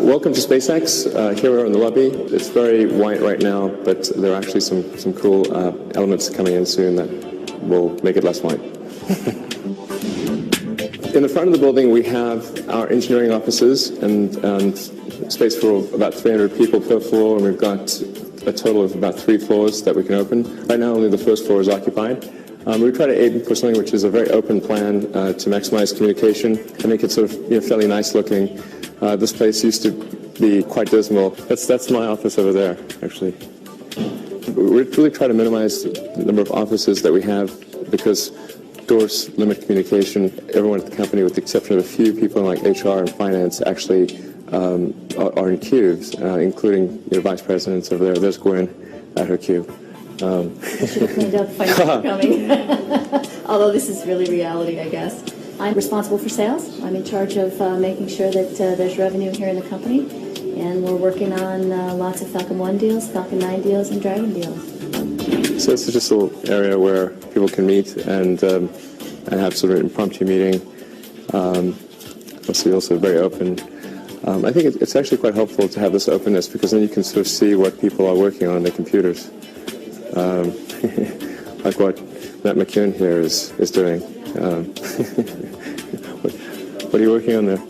Welcome to SpaceX. Here we are in the lobby. It's very white right now, but there are actually some cool elements coming in soon that will make it less white. In the front of the building, we have our engineering offices and space for about 300 people per floor, and we've got a total of about 3 floors that we can open. Right now, only the first floor is occupied. We try to aim for something which is a very open plan to maximize communication and make it sort of fairly nice looking. This place used to be quite dismal. That's my office over there, actually. We really try to minimize the number of offices that we have because doors limit communication. Everyone at the company, with the exception of a few people in like HR and finance, actually are in cubes, including vice presidents over there. There's Gwen at her cube. I should have cleaned up finally for coming. Although this is really reality, I guess. I'm responsible for sales. I'm in charge of making sure that there's revenue here in the company. And we're working on lots of Falcon 1 deals, Falcon 9 deals, and Dragon deals. So it's just a little area where people can meet and have sort of an impromptu meeting. Also very open. I think it's actually quite helpful to have this openness because then you can sort of see what people are working on their computers. Like what Matt McCune here is doing. What are you working on there?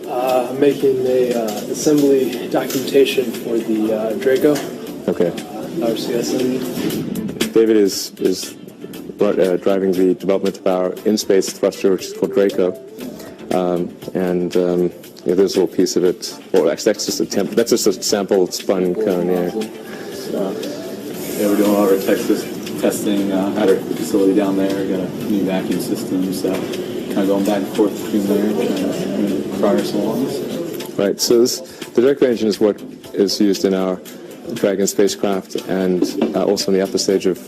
I'm making a assembly documentation for the Draco. Okay. RCS engine. David is driving the development of our in-space thruster, which is called Draco. There's a little piece of it. Well, actually, that's just a sample spun cone. We're doing all our testing at our facility down there. We got a new vacuum system, so kind of going back and forth between there and trying to progress along. Right. So the Draco engine is what is used in our Dragon spacecraft and also in the upper stage of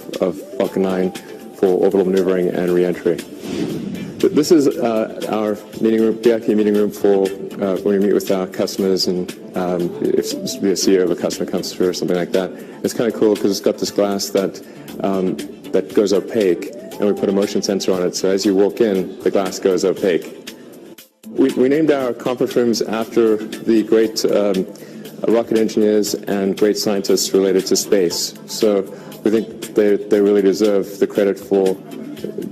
Falcon 9 for orbital maneuvering and re-entry. This is our meeting room, VIP meeting room for when we meet with our customers and if the CEO of a customer comes through or something like that. It's kind of cool because it's got this glass that goes opaque, and we put a motion sensor on it. So as you walk in, the glass goes opaque. We named our conference rooms after the great rocket engineers and great scientists related to space. So we think they really deserve the credit for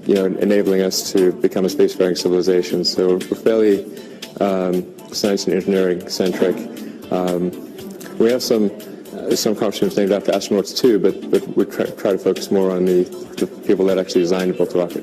enabling us to become a spacefaring civilization. So we're fairly science and engineering centric. We have some conference rooms named after astronauts too, but we try to focus more on the people that actually designed and built the rocket.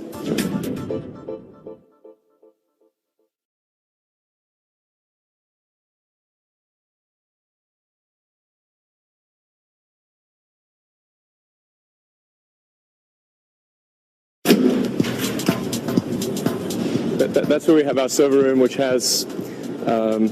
That's where we have our server room, which has, somewhere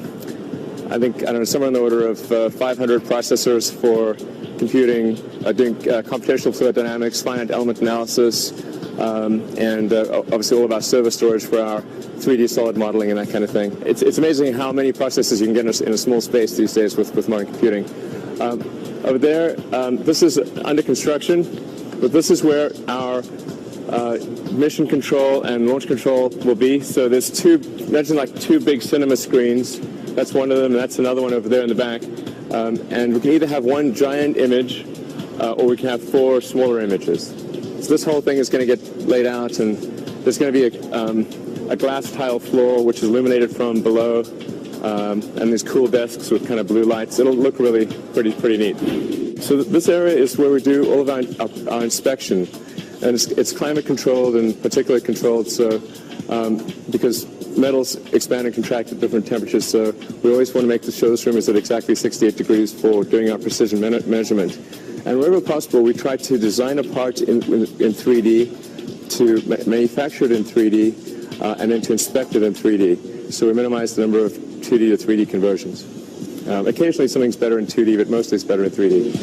in the order of 500 processors for computing, doing computational fluid dynamics, finite element analysis, and obviously all of our server storage for our 3D solid modeling and that kind of thing. It's amazing how many processors you can get in a small space these days with modern computing. Over there, this is under construction, but this is where our mission control and launch control will be. So there's imagine like 2 big cinema screens. That's one of them, and that's another one over there in the back. And we can either have one giant image, or we can have 4 smaller images. So this whole thing is going to get laid out, and there's going to be a glass tile floor, which is illuminated from below, and these cool desks with kind of blue lights. It'll look really pretty neat. So this area is where we do all of our inspection. And it's climate controlled and particularly controlled, so because metals expand and contract at different temperatures, so we always want to make show this room is at exactly 68 degrees for doing our precision measurement. And wherever possible, we try to design a part in 3D, to manufacture it in 3D, and then to inspect it in 3D. So we minimize the number of 2D to 3D conversions. Occasionally something's better in 2D, but mostly it's better in 3D.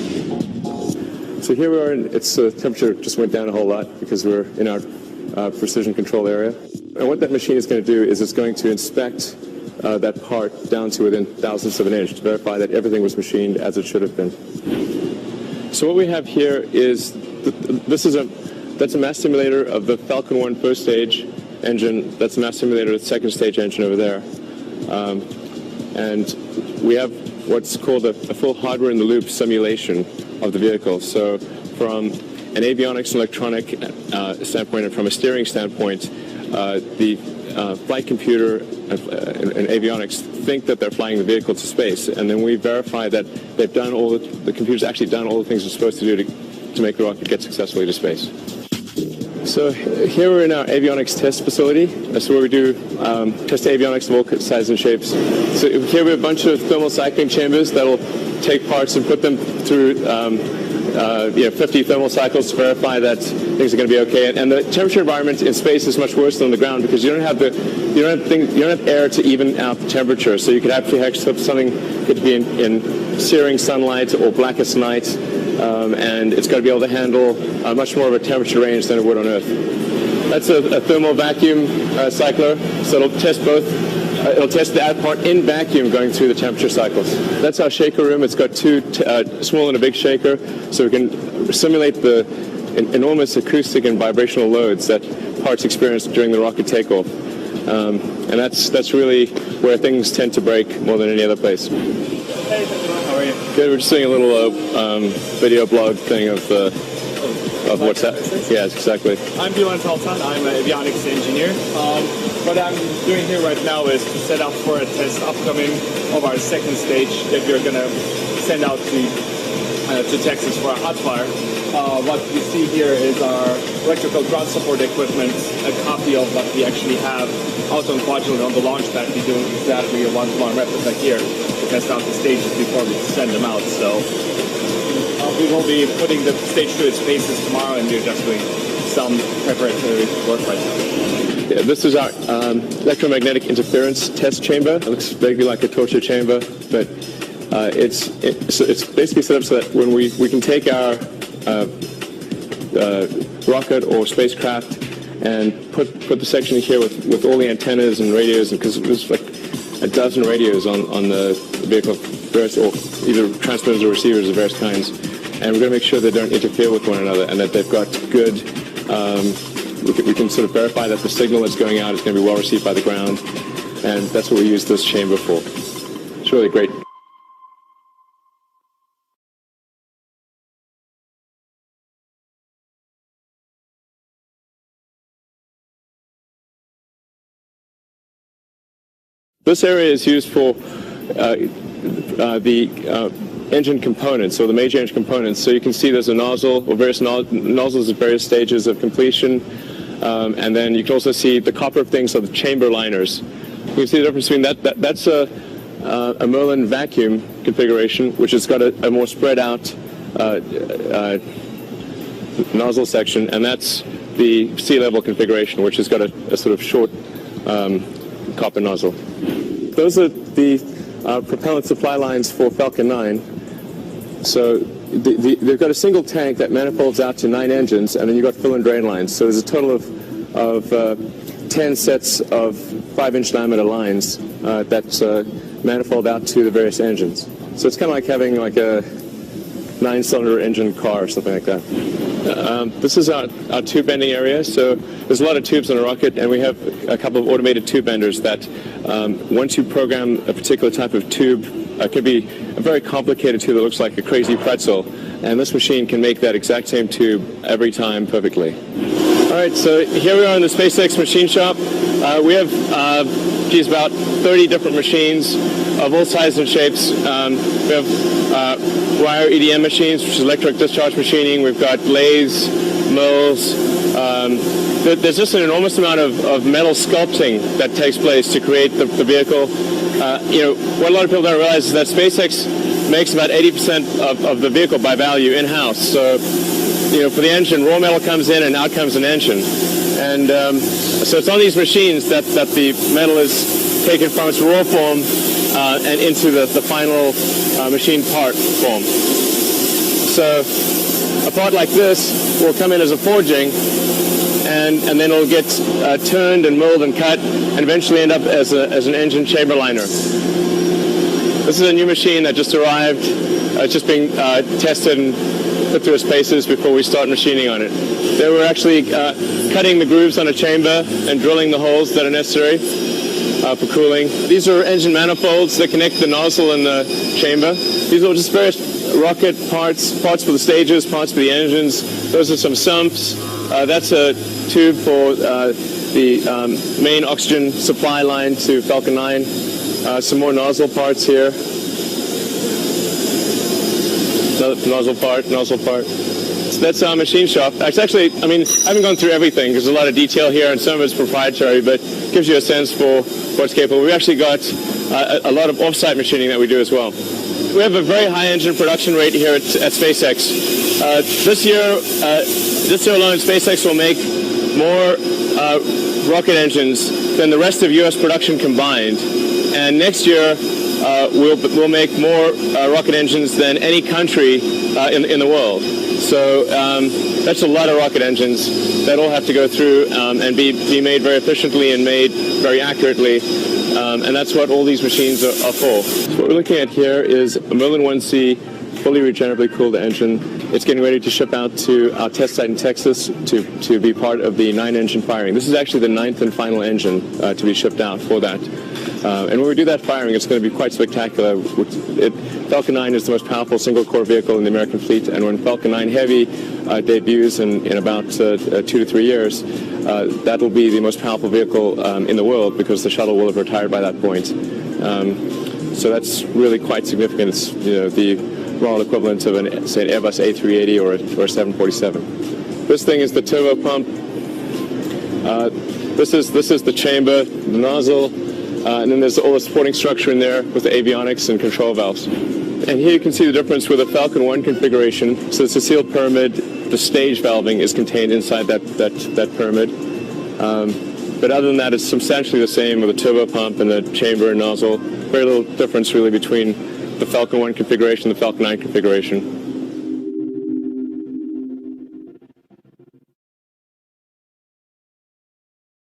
So here we are, and temperature just went down a whole lot because we're in our precision control area. And what that machine is going to do is it's going to inspect that part down to within thousandths of an inch to verify that everything was machined as it should have been. So what we have here is, that's a mass simulator of the Falcon 1 first stage engine. That's a mass simulator of the second stage engine over there. And we have what's called a full hardware-in-the-loop simulation of the vehicle. So from an avionics and electronic standpoint and from a steering standpoint, the flight computer and avionics think that they're flying the vehicle to space, and then we verify that they've done all the computer's actually done all the things it's supposed to do to make the rocket get successfully to space. So here we're in our avionics test facility. That's where we do test avionics of all sizes and shapes. So here we have a bunch of thermal cycling chambers that'll take parts and put them through 50 thermal cycles to verify that things are going to be okay. And the temperature environment in space is much worse than on the ground because you don't have air to even out the temperature. So you could actually have something could be in searing sunlight or blackest night, and it's got to be able to handle much more of a temperature range than it would on Earth. That's a thermal vacuum cycler, so it'll test both. It'll test that part in vacuum going through the temperature cycles. That's our shaker room. It's got two small and a big shaker, so we can simulate the enormous acoustic and vibrational loads that parts experience during the rocket takeoff. And that's really where things tend to break more than any other place. Hey, how are you? Good. We're just doing a little video blog thing of what's that. Yes, exactly. I'm Elon Musk. I'm an avionics engineer. What I'm doing here right now is to set up for a test upcoming of our second stage that we're going to send out to Texas for a hot fire. What you see here is our electrical ground support equipment, a copy of what we actually have out on Quadrant on the launch pad. We do exactly a one-to-one replica here to test out the stages before we send them out. So we will be putting the stage to its paces tomorrow, and we're just doing some preparatory work right now. Yeah, this is our electromagnetic interference test chamber. It looks vaguely like a torture chamber, but it's basically set up so that when we can take our rocket or spacecraft and put the section here with all the antennas and radios, because there's like a dozen radios on the vehicle, various, or either transmitters or receivers of various kinds, and we're going to make sure they don't interfere with one another and that they've got good. We can sort of verify that the signal that's going out is going to be well received by the ground, and that's what we use this chamber for. It's really great. This area is used for the engine components, or the major engine components. So you can see there's a nozzle, or various nozzles at various stages of completion. And then you can also see the copper things are the chamber liners. You can see the difference between that's a Merlin vacuum configuration, which has got a more spread out nozzle section, and that's the sea level configuration, which has got a sort of short copper nozzle. Those are the propellant supply lines for Falcon 9. So they've got a single tank that manifolds out to 9 engines, and then you've got fill and drain lines. So there's a total of 10 sets of 5-inch diameter lines that manifold out to the various engines. So it's kind of like having like a 9-cylinder engine car or something like that. This is our tube bending area. So there's a lot of tubes on a rocket, and we have a couple of automated tube benders that once you program a particular type of tube, it could be a very complicated tube that looks like a crazy pretzel, and this machine can make that exact same tube every time perfectly. All right, so here we are in the SpaceX machine shop. We have about 30 different machines of all sizes and shapes. We have wire EDM machines, which is electric discharge machining. We've got lathes, mills. There's just an enormous amount of metal sculpting that takes place to create the vehicle. What a lot of people don't realize is that SpaceX makes about 80% of the vehicle by value in-house. So, for the engine, raw metal comes in and out comes an engine. And so it's on these machines that the metal is taken from its raw form and into the final machine part form. So a part like this will come in as a forging, and then it'll get turned and milled and cut, and eventually end up as an engine chamber liner. This is a new machine that just arrived. It's just being tested and put through its paces before we start machining on it. They were actually cutting the grooves on a chamber and drilling the holes that are necessary. for cooling. These are engine manifolds that connect the nozzle and the chamber. These are just various rocket parts for the stages, parts for the engines. Those are some sumps. That's a tube for the main oxygen supply line to Falcon 9. Some more nozzle parts here. Another nozzle part. So that's our machine shop. Actually, I mean, I haven't gone through everything. There's a lot of detail here, and some of it's proprietary, but it gives you a sense for what's capable. We've actually got a lot of off-site machining that we do as well. We have a very high engine production rate here at SpaceX. This year alone, SpaceX will make more rocket engines than the rest of U.S. production combined. And next year, we'll make more rocket engines than any country in the world. So that's a lot of rocket engines that all have to go through and be made very efficiently and made very accurately. And that's what all these machines are for. So what we're looking at here is a Merlin 1C fully regeneratively cooled engine. It's getting ready to ship out to our test site in Texas to be part of the 9-engine firing. This is actually the 9th and final engine to be shipped out for that. And when we do that firing, it's going to be quite spectacular. Falcon 9 is the most powerful single-core vehicle in the American fleet, and when Falcon 9 Heavy debuts in about 2 to 3 years, that will be the most powerful vehicle in the world because the shuttle will have retired by that point. So that's really quite significant. It's the moral equivalent of an Airbus A380 or a 747. This thing is the turbo pump. This is the chamber, the nozzle. And then there's all the supporting structure in there with the avionics and control valves. And here you can see the difference with the Falcon 1 configuration. So it's a sealed pyramid. The stage valving is contained inside that pyramid. But other than that, it's substantially the same with the turbo pump and the chamber and nozzle. Very little difference really between the Falcon 1 configuration and the Falcon 9 configuration.